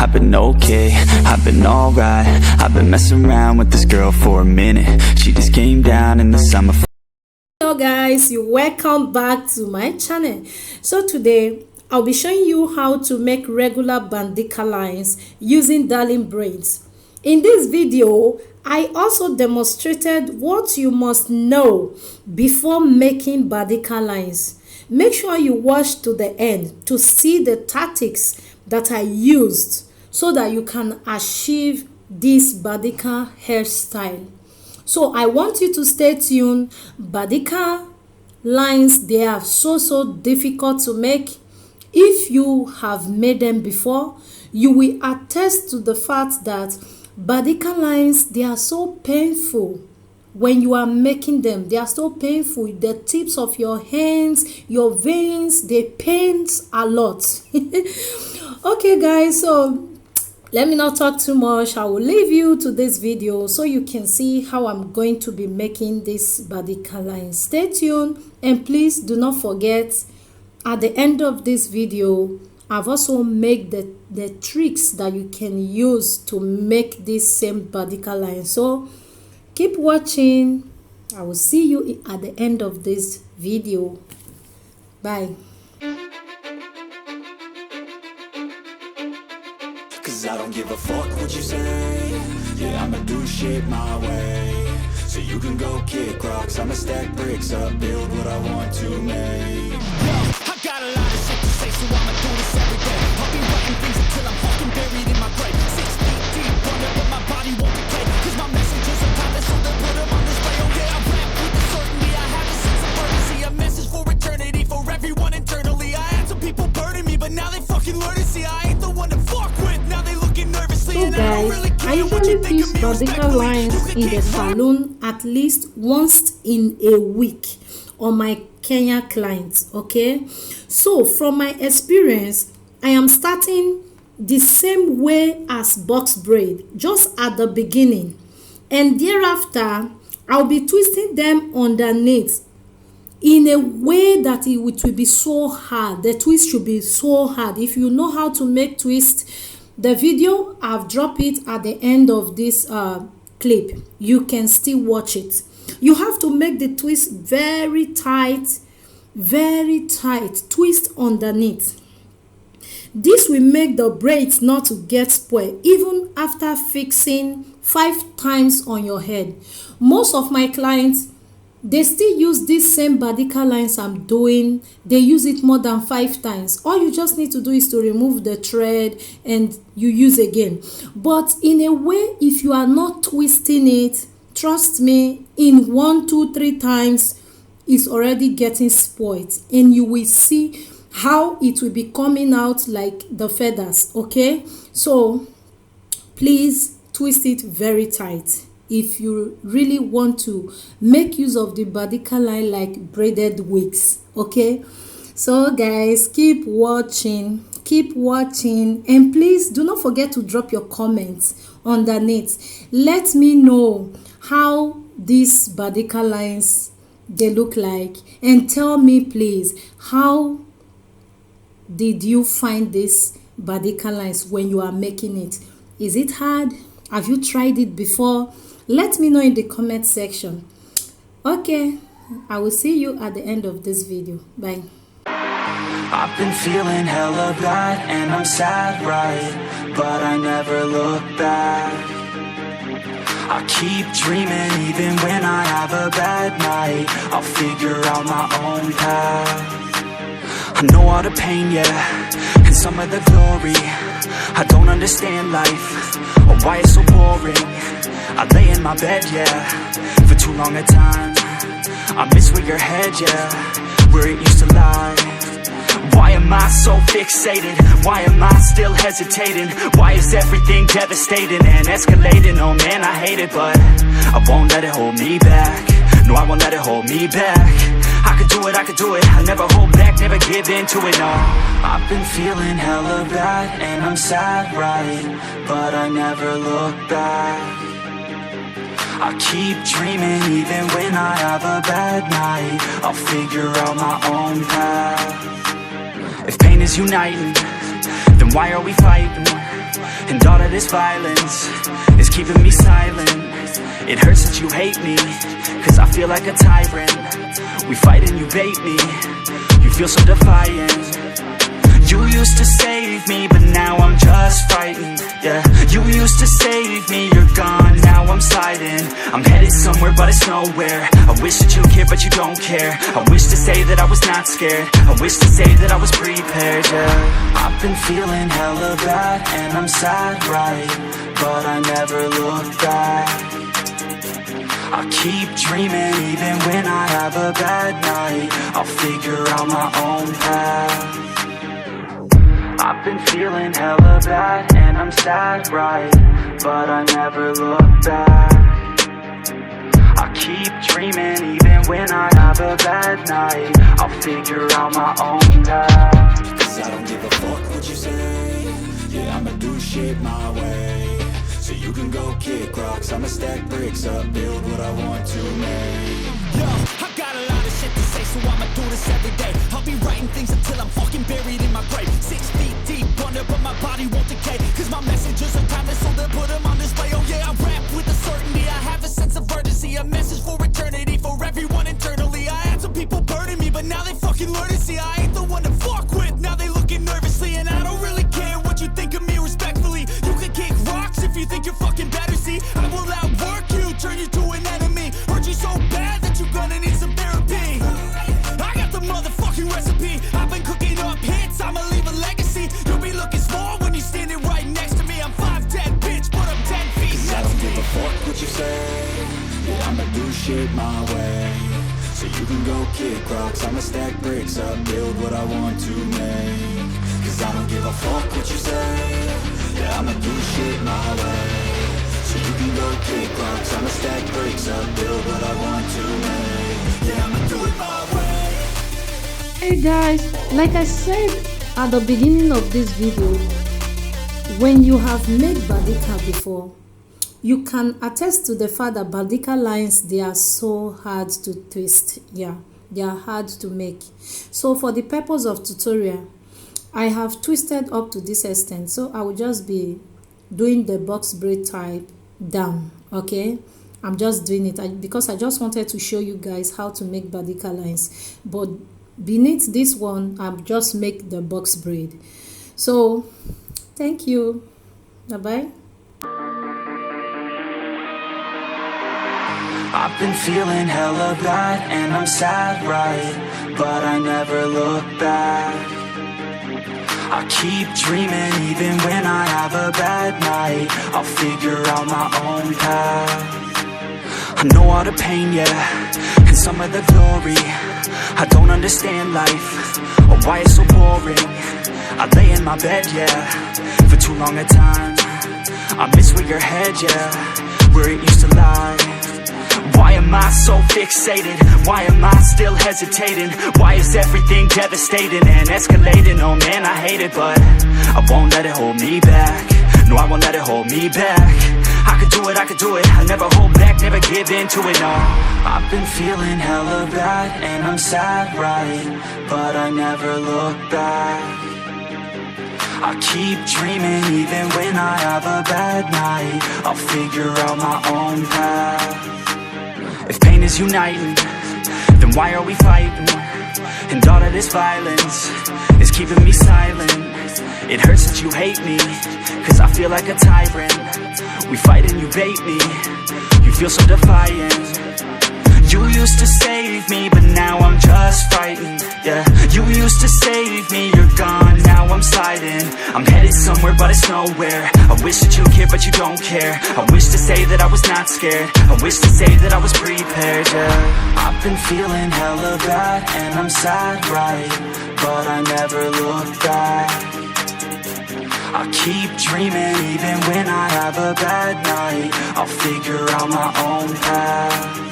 I've been okay, I've been alright. I've been messing around with this girl for a minute. She just came down in the summer. Hello guys, you welcome back to my channel. So today I'll be showing you how to make regular bandika lines using darling braids. In this video I also demonstrated what you must know before making bandika lines. Make sure you watch to the end to see the tactics that I used so that you can achieve this bandika hairstyle. So I want you to stay tuned. Bandika lines, they are so difficult to make. If you have made them before, you will attest to the fact that bandika lines, they are so painful. When you are making them, they are so painful. The tips of your hands, your veins, they pain a lot. Okay guys, so let me not talk too much. I will leave you to this video so you can see how I'm going to be making this bandika line. Stay tuned, and please do not forget, at the end of this video I've also made the tricks that you can use to make this same bandika line. So keep watching. I will see you at the end of this video. Bye. Cause I don't give a fuck what you say. Yeah, I'ma do shit my way. So you can go kick rocks, I'ma stack bricks up, build what I want to make. Yo, I got a lot of shit to say, so I'ma do this every day. I'll be writing things until I'm fucking buried in my grave. 6 feet deep, running, but my body won't decay. Cause my messages are timeless, so they'll put them on display. Oh yeah, I rap with the certainty, I have a sense of urgency. A message for eternity, for everyone internally. I had some people burning me, but now they fucking learn to see I ain't the one to fuck with. Now they looking nervously. So guys, I usually use bandika lines in the salon at least once in a week on my Kenyan clients. Okay, so from my experience, I am starting the same way as box braid, just at the beginning, and thereafter I'll be twisting them underneath in a way that it will be so hard. The twist should be so hard. If you know how to make twist, the video I've dropped it at the end of this clip, you can still watch it. You have to make the twist very tight, twist underneath. This will make the braids not to get spoiled even after fixing 5 times on your head. Most of my clients, they still use this same bandika lines I'm doing. They use it more than 5 times. All you just need to do is to remove the thread and you use again. But in a way, if you are not twisting it, trust me, in 1, 2, 3 times, it's already getting spoiled, and you will see how it will be coming out like the feathers. Okay, so please twist it very tight if you really want to make use of the bandika line like braided wigs. Okay, so guys, keep watching, and please do not forget to drop your comments underneath. Let me know how these bandika lines they look like, and tell me please, how did you find this bandika lines when you are making it? Is it hard? Have you tried it before? Let me know in the comment section. Okay, I will see you at the end of this video. Bye. I've been feeling hella bad and I'm sad, right? But I never look back. I keep dreaming even when I have a bad night. I'll figure out my own path. I know all the pain, yeah, and some of the glory. I don't understand life, or why it's so boring. I lay in my bed, yeah, for too long a time. I miss where your head, yeah, where it used to lie. Why am I so fixated? Why am I still hesitating? Why is everything devastating and escalating? Oh man, I hate it, but I won't let it hold me back. No, I won't let it hold me back. I could do it, I never hold back, never give in to it, no. I've been feeling hella bad and I'm sad, right? But I never look back. I keep dreaming even when I have a bad night. I'll figure out my own path. If pain is uniting, then why are we fighting? of this violence is keeping me silent. It hurts that you hate me, cause I feel like a tyrant. We fight and you bait me, you feel so defiant. You used to save me, but now I'm just frightened. Yeah, you used to save me, you're gone, now I'm sliding. I'm headed somewhere, but it's nowhere. I wish that you cared, but you don't care. I wish to say that I was not scared. I wish to say that I was prepared, yeah. I've been feeling hella bad, and I'm sad, right? But I never look back. I keep dreaming even when I have a bad night. I'll figure out my own path. I've been feeling hella bad and I'm sad, right? But I never look back. I keep dreaming even when I have a bad night. I'll figure out my own path. Cause I don't give a fuck what you say. Yeah, I'ma do shit my way. So you can go kick rocks, I'ma stack bricks up, build what I want to make. Yo, I got a lot of shit to say, so I'ma do this every day. I'll be writing things until I'm fucking buried in my grave. 6 feet deep under, but my body won't decay. Cause my messages are timeless, so they'll put them on display. Oh yeah, I rap with a certainty, I have a sense of urgency. A message for eternity, for everyone internally. I had some people burning me, but now they fucking learn to see I ain't the one to fuck with. Now they looking nervously, and I don't really care what you think of me respectfully. You can kick rocks if you think you're fucking better, see. I will outwork you, turn you to an enemy. Hurt you so bad that you're gonna need some therapy. I got the motherfucking recipe. I've been cooking up hits, I'ma leave a legacy. You'll be looking small when you're standing right next to me. I'm 5'10", bitch, but I'm 10 feet. Cause I don't give a fuck what you say. Yeah, I'ma do shit my way. So you can go kick rocks, I'ma stack bricks up, build what I want to make. Cause I don't give a fuck what you say. Yeah, I'ma do shit my way. So you can go kick rocks, I'ma stack bricks up, build what I want to make. Yeah, I'ma do it my way. Hey guys, like I said at the beginning of this video, when you have made bandika before, you can attest to the fact that bandika lines, they are so hard to twist. Yeah, they are hard to make. So for the purpose of tutorial, I have twisted up to this extent, so I will just be doing the box braid type down. Okay, I'm just doing it because I just wanted to show you guys how to make bandika lines, but beneath this one I'll just make the box braid. So thank you, bye bye. I've been feeling hella bad and I'm sad, right? But I never look back. I keep dreaming even when I have a bad night. I'll figure out my own path. I know all the pain, yeah, and some of the glory. I don't understand life, or why it's so boring. I lay in my bed, yeah, for too long a time. I miss where your head, yeah, where it used to lie. Why am I so fixated? Why am I still hesitating? Why is everything devastating and escalating? Oh man, I hate it, but I won't let it hold me back. No, I won't let it hold me back. I could do it, I never hold back, never give in to it, no. I've been feeling hella bad and I'm sad, right? But I never look back. I keep dreaming even when I have a bad night. I'll figure out my own path. If pain is uniting, then why are we fighting? And all of this violence is keeping me silent. It hurts that you hate me, cause I feel like a tyrant. We fight and you bait me, you feel so defiant. You used to save me, but now I'm just frightened. Yeah, you used to save me, you're gone, now I'm sliding. I'm headed somewhere, but it's nowhere. I wish that you cared, but you don't care. I wish to say that I was not scared. I wish to say that I was prepared, yeah. I've been feeling hella bad, and I'm sad, right? But I never look back. I keep dreaming even when I have a bad night. I'll figure out my own path.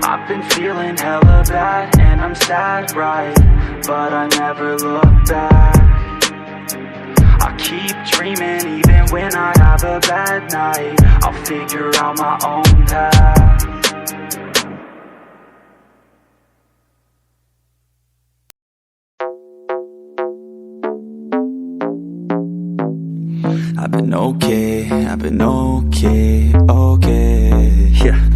I've been feeling hella bad and I'm sad, right? But I never look back. I keep dreaming even when I have a bad night. I'll figure out my own path. I've been okay, okay, yeah.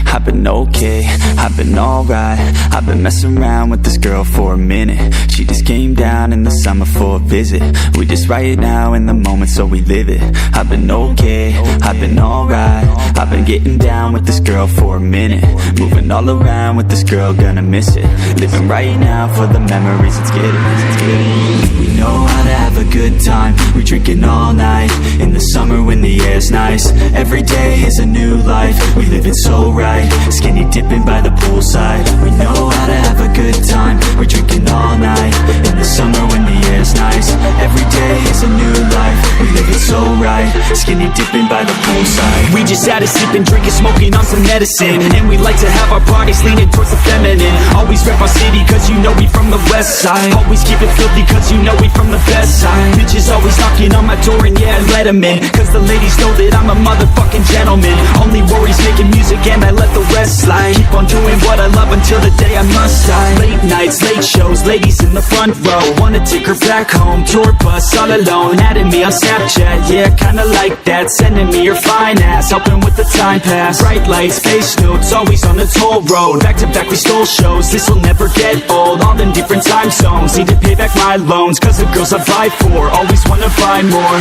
I've been okay, I've been alright. I've been messing around with this girl for a minute. She just came down in the summer for a visit. We just right now in the moment, so we live it. I've been okay, I've been alright. I've been getting down with this girl for a minute. Moving all around with this girl, gonna miss it. Living right now for the memories, let's get it. We know how to have a good time. We drinking all night in the summer when the air's nice. Every day is a new life. We live it so right. Skinny dipping by the poolside. We know how to have a good time. We're drinking all night in the summer when the air's nice. Every day is a new life. We live it so right. Skinny dipping by the poolside. We just out of sleeping, drinking, smoking on some medicine. And we like to have our parties leaning towards the feminine. Always rep our city cause you know we from the west side. Always keep it filthy cause you know we from the best side. Bitches always knocking on my door and yeah, let them in. Cause the ladies know that I'm a motherfucking gentleman. Only worries making music and I let the rest slide. Keep on doing what I love until the day I must die. Late nights, late shows, ladies in the front row. Wanna take her back home, tour bus all alone. Adding me on Snapchat, yeah, kinda like that. Sending me your fine ass, helping with the time pass. Bright lights, face notes, always on the toll road. Back to back we stole shows, this'll never get old. All in different time zones, need to pay back my loans. Cause the girls I buy for, always wanna buy more.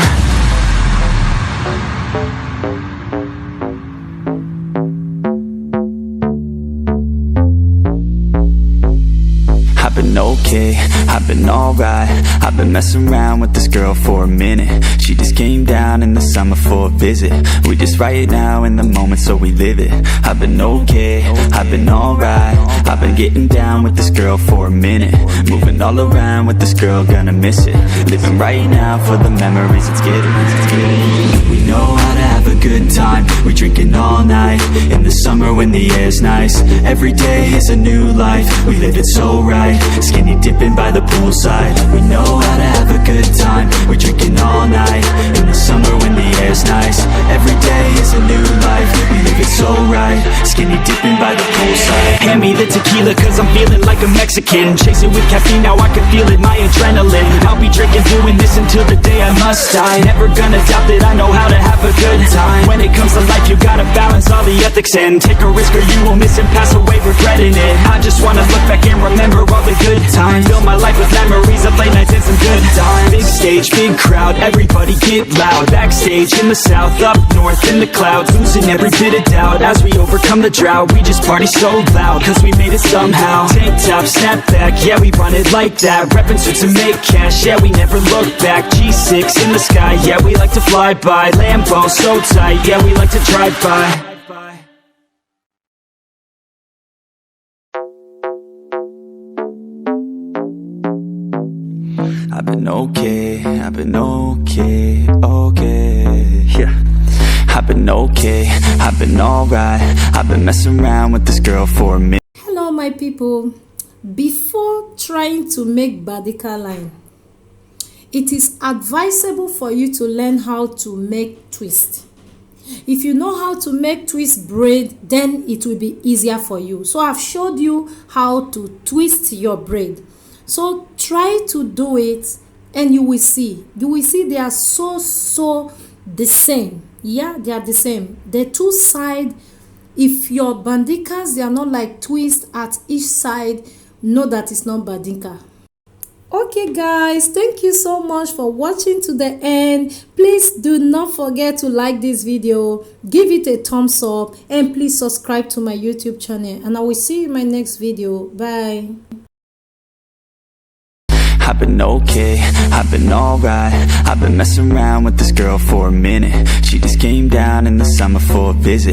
I've been okay, I've been alright. I've been messing around with this girl for a minute. She just came down in the summer for a visit. We just right now in the moment, so we live it. I've been okay, I've been alright. I've been getting down with this girl for a minute. Moving all around with this girl, gonna miss it. Living right now for the memories, let's get it. We know how to have a good time. We drinking all night in the summer when the air's nice. Every day is a new life. We live it so right. Skinny dipping by the poolside. We know how to have a good time. We're drinking all night in the summer when the air's nice. Every day is a new life. We live it so right. Skinny dipping by the poolside. Hand me the tequila cause I'm feeling like a Mexican. Chasing with caffeine, now I can feel it, my adrenaline. I'll be drinking, doing this until the day I must die. Never gonna doubt that I know how to have a good time. When it comes to life, you gotta balance all the ethics and take a risk or you will miss and pass away regretting it. I just wanna look back and remember all the good times. Fill my life with memories of late nights and some good times. Big stage, big crowd, everybody get loud. Backstage in the south, up north in the clouds. Losing every bit of doubt as we overcome the drought. We just party so loud, cause we made it somehow. Tank top, snap back, yeah we run it like that. Reppin' suits and make cash, yeah we never look back. G6 in the sky, yeah we like to fly by. Lambo so tight, yeah we like to drive by. I've been okay, okay, yeah. I've been okay, I've been alright. I've been messing around with this girl for a minute. Hello my people. Before trying to make bandikalines, it is advisable for you to learn how to make twist. If you know how to make twist braid, then it will be easier for you. So I've showed you how to twist your braid. So try to do it and you will see they are so the same. Yeah, they are the same. The two sides, if your bandikas, they are not like twist at each side, know that it's not bandika. Okay guys, thank you so much for watching to the end. Please do not forget to like this video, give it a thumbs up, and please subscribe to my YouTube channel, and I will see you in my next video. Bye. I've been okay, I've been alright. I've been messing around with this girl for a minute. She just came down in the summer for a visit.